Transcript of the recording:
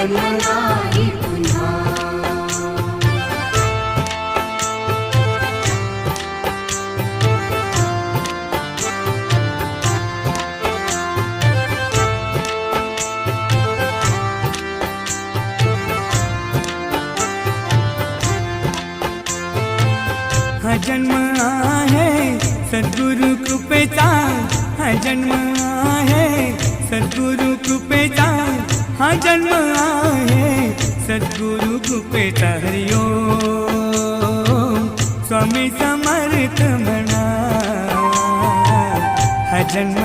जन्म नाही पुन्हा। हा जन्म आहे सद्गुरु कृपेचा, हा जन्म आहे सद्गुरु कृपेचा, हा जन्म आहे सद्गुरु कृपेचा। हरि ओम स्वामी समर्थ म्हणा, हा जन्म